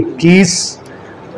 21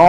9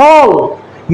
call،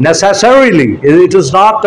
necessarily, it is not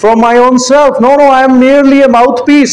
from my own self, no I am merely a mouthpiece،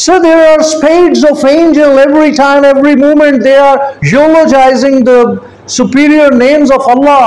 So there are spades of angel every time, every moment they are eulogizing the superior names of Allah.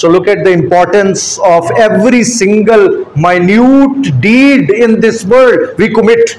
So look at the importance of every single minute deed in this world we commit،